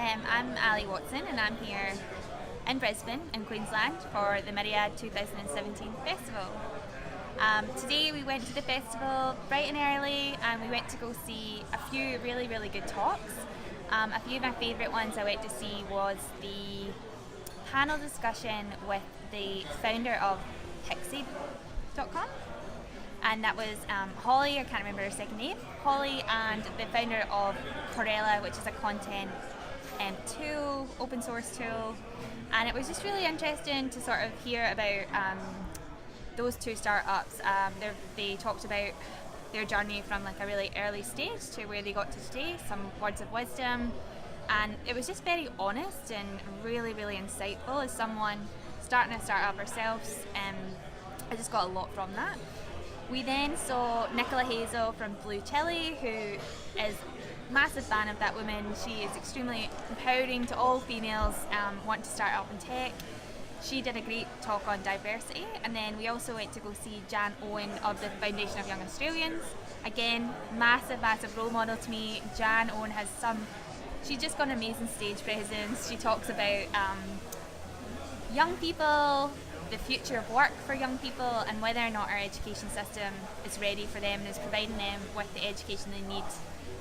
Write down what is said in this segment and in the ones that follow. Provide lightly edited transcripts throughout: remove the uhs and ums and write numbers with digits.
I'm Ali Watson and I'm here in Brisbane in Queensland for the Myriad 2017 Festival. Today we went to the festival bright and early and we went to go see a few really good talks. A few of my favourite ones I went to see was the panel discussion with the founder of Pixie.com, and that was Holly, I can't remember her second name, Holly, and the founder of Corella, which is a content tool, open source tool, and it was just really interesting to sort of hear about those two startups. They talked about their journey from like a really early stage to where they got to today, some words of wisdom, and it was just very honest and really insightful. As someone starting a startup ourselves, I just got a lot from that. We then saw Nicola Hazel from Blue Chili, who is a massive fan of that woman. She is extremely empowering to all females wanting to start up in tech. She did a great talk on diversity, and then we also went to go see Jan Owen of the Foundation of Young Australians. Again, massive role model to me. Jan Owen she's just got an amazing stage presence. She talks about young people, the future of work for young people, and whether or not our education system is ready for them and is providing them with the education they need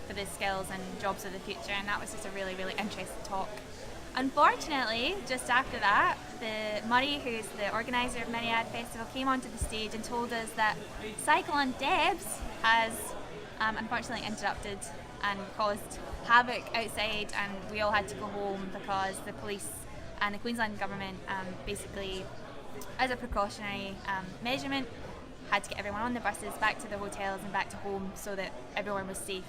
for the skills and jobs of the future. And that was just a really interesting talk. Unfortunately, just after that, Murray, who's the organiser of Myriad Festival, came onto the stage and told us that Cyclone Debs has unfortunately interrupted and caused havoc outside, and we all had to go home because the police and the Queensland government basically, as a precautionary measurement, had to get everyone on the buses back to the hotels and back to home so that everyone was safe.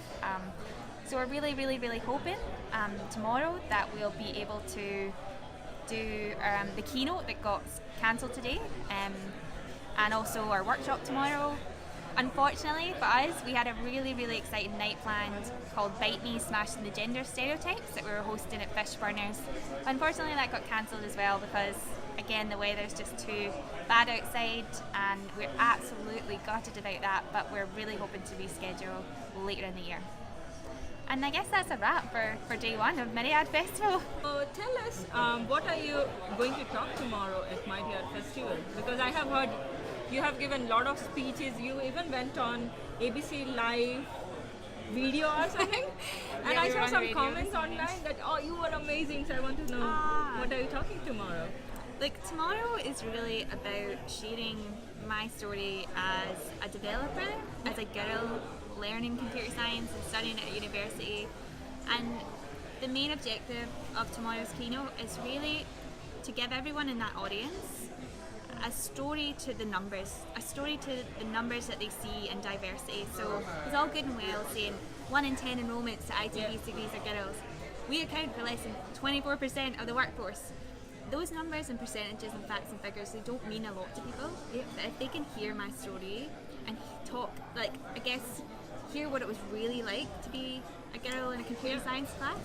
So we're really hoping tomorrow that we'll be able to do the keynote that got cancelled today, and also our workshop tomorrow. Unfortunately for us, we had a really exciting night planned called Bite Me, Smashing the Gender Stereotypes that we were hosting at Fishburners. Unfortunately that got cancelled as well because, again, the weather's just too bad outside, and we're absolutely gutted about that, but we're really hoping to reschedule later in the year. And I guess that's a wrap for day one of Myriad Festival. Tell us, what are you going to talk tomorrow at Myriad Festival? Because I have heard you have given a lot of speeches. You even went on ABC Live video or something. And Yeah, I we were saw on some radio comments this morning. online that, oh, you were amazing. So I want to know, what are you talking tomorrow? Like, tomorrow is really about sharing my story as a developer, as a girl learning computer science and studying at a university. And the main objective of tomorrow's keynote is really to give everyone in that audience a story to the numbers that they see in diversity. So it's all good and well saying 1 in 10 enrollments to IT-based degrees are girls. We account for less than 24% of the workforce. Those numbers and percentages and facts and figures, they don't mean a lot to people. But if they can hear my story and talk, like, I guess, hear what it was really like to be a girl in a computer science class,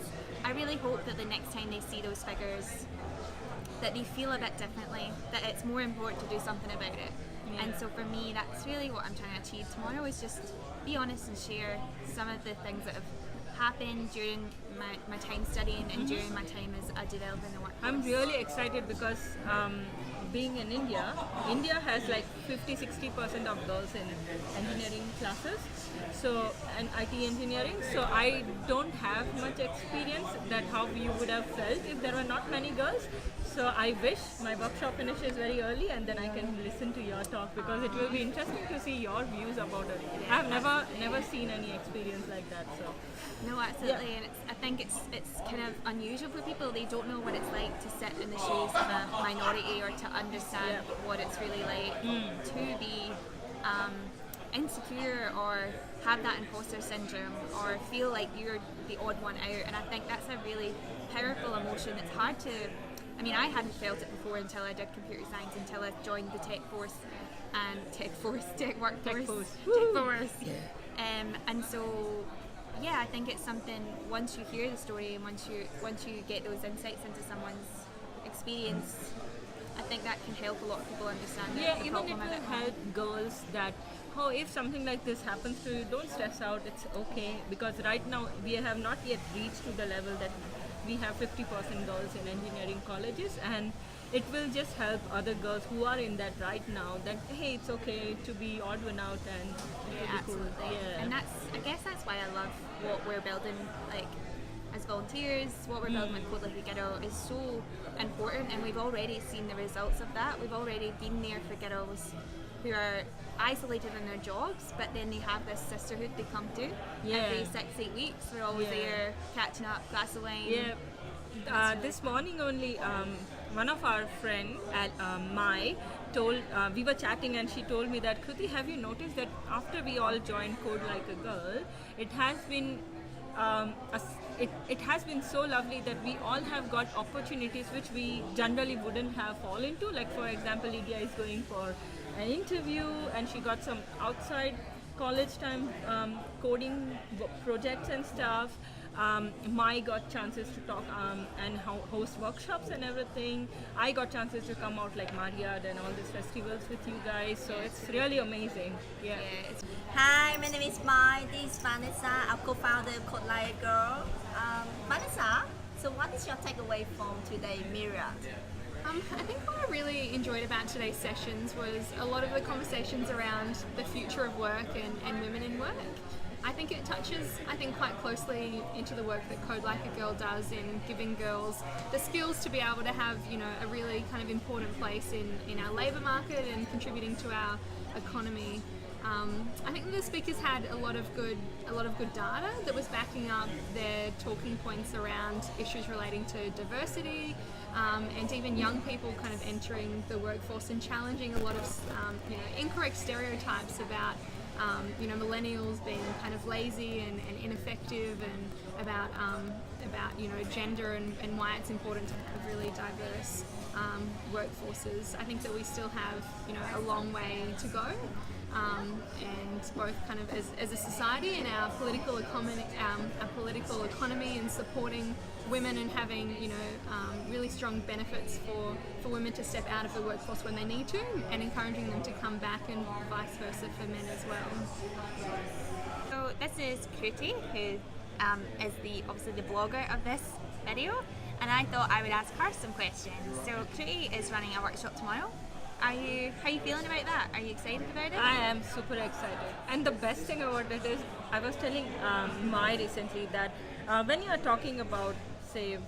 I really hope that the next time they see those figures, that they feel a bit differently, that it's more important to do something about it. And so for me, that's really what I'm trying to achieve tomorrow, is just be honest and share some of the things that have happened during my time studying and during my time as a developer in the workforce. I'm really excited because being in India has like 50-60% of girls in engineering classes, so, and IT engineering. So I don't have much experience that how you would have felt if there were not many girls. So I wish my workshop finishes very early and then I can listen to your talk, because it will be interesting to see your views about it. I've never seen any experience like that. So. No, absolutely, and I think it's kind of unusual for people. They don't know what it's like to sit in the shoes of a minority, or to understand what it's really like to be insecure or have that imposter syndrome or feel like you're the odd one out. And I think that's a really powerful emotion. It's hard to, I mean, I hadn't felt it before until I did computer science, until I joined the tech workforce. And so, yeah, I think it's something, once you hear the story and once you get those insights into someone's experience, I think that can help a lot of people understand Yeah, the even it problem a will bit more. help girls that, oh, if something like this happens to you, don't stress out, it's okay. Because right now we have not yet reached to the level that we have 50% girls in engineering colleges, and it will just help other girls who are in that right now, that hey, it's okay to be odd one out, and it will be cool. Absolutely. Yeah. And I guess that's why I love what we're building, like as volunteers, what we're building with Code Like a Girl is so important, and we've already seen the results of that. We've already been there for girls who are isolated in their jobs, but then they have this sisterhood they come to every 6-8 weeks. We're always there catching up, glass of wine. Yeah. This morning only, one of our friend at Mai told, we were chatting, and she told me that, Kruti, have you noticed that after we all joined Code Like a Girl, it has been it has been so lovely that we all have got opportunities which we generally wouldn't have fallen into. Like for example, Lydia is going for an interview, and she got some outside college time coding projects and stuff. Mai got chances to talk and host workshops and everything. I got chances to come out like Marriott and all these festivals with you guys. So it's really amazing. Yeah. Hi, my name is Mai. This is Vanessa, our co-founder of Code Like a Girl. Vanessa, so what is your takeaway from today, Myriad? I think what I really enjoyed about today's sessions was a lot of the conversations around the future of work and women in work. I think it touches, quite closely into the work that Code Like a Girl does in giving girls the skills to be able to have, a really kind of important place in our labour market and contributing to our economy. I think the speakers had a lot of good data that was backing up their talking points around issues relating to diversity, and even young people kind of entering the workforce and challenging a lot of incorrect stereotypes about millennials being kind of lazy and ineffective, and about gender and why it's important to have really diverse workforasses. I think that we still have a long way to go, and both kind of as a society and our political economy and supporting women and having really strong benefits for women to step out of the workforce when they need to, and encouraging them to come back, and vice versa for men as well. So this is Kruti, who is obviously the blogger of this video, and I thought I would ask her some questions. So Kruti is running a workshop tomorrow. How are you feeling about that? Are you excited about it? I am super excited. And the best thing about it is, I was telling Mai recently that when you are talking about, say,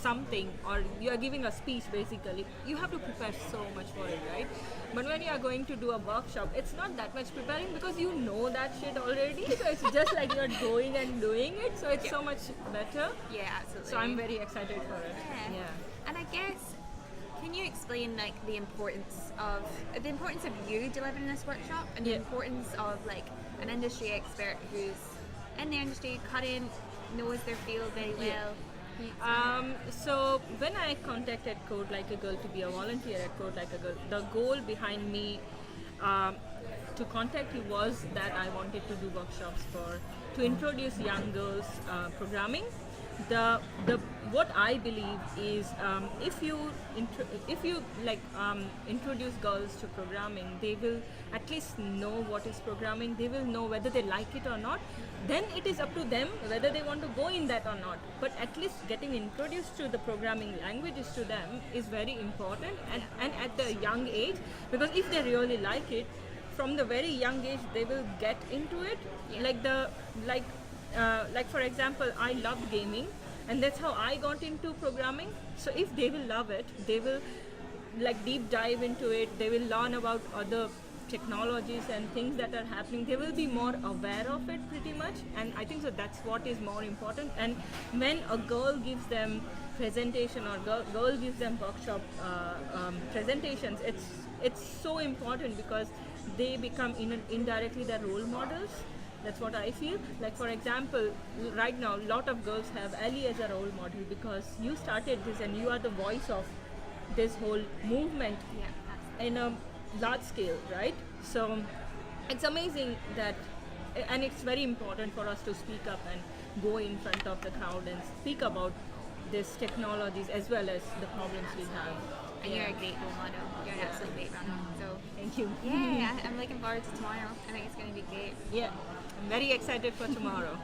something, or you are giving a speech basically, you have to prepare so much for it, right? But when you are going to do a workshop, it's not that much preparing, because you know that shit already. So it's just like you're going and doing it. So it's so much better. Yeah, absolutely. So I'm very excited for it. Yeah. And I guess, can you explain like the importance of you delivering this workshop, and the importance of like an industry expert who's in the industry, current, knows their field very well? So when I contacted Code Like a Girl to be a volunteer at Code Like a Girl, the goal behind me to contact you was that I wanted to do workshops to introduce young girls programming. What I believe is if you introduce girls to programming, they will at least know what is programming. They will know whether they like it or not. Then it is up to them whether they want to go in that or not. But at least getting introduced to the programming languages to them is very important, and at the young age, because if they really like it, from the very young age they will get into it. Like for example, I loved gaming, and that's how I got into programming. So if they will love it, they will like deep dive into it. They will learn about other technologies and things that are happening. They will be more aware of it pretty much, and I think so that's what is more important. And when a girl gives them presentation, or girl gives them workshop presentations, it's so important, because they become indirectly their role models. That's what I feel. Like for example, right now, a lot of girls have Ali as a role model, because you started this and you are the voice of this whole movement in a large scale, right? So it's amazing that, and it's very important for us to speak up and go in front of the crowd and speak about these technologies as well as the problems we have. And you're a great role model. You're an absolute great runner. So thank you. Yeah, I'm looking forward to tomorrow. I think it's going to be great. Yeah, I'm very excited for tomorrow.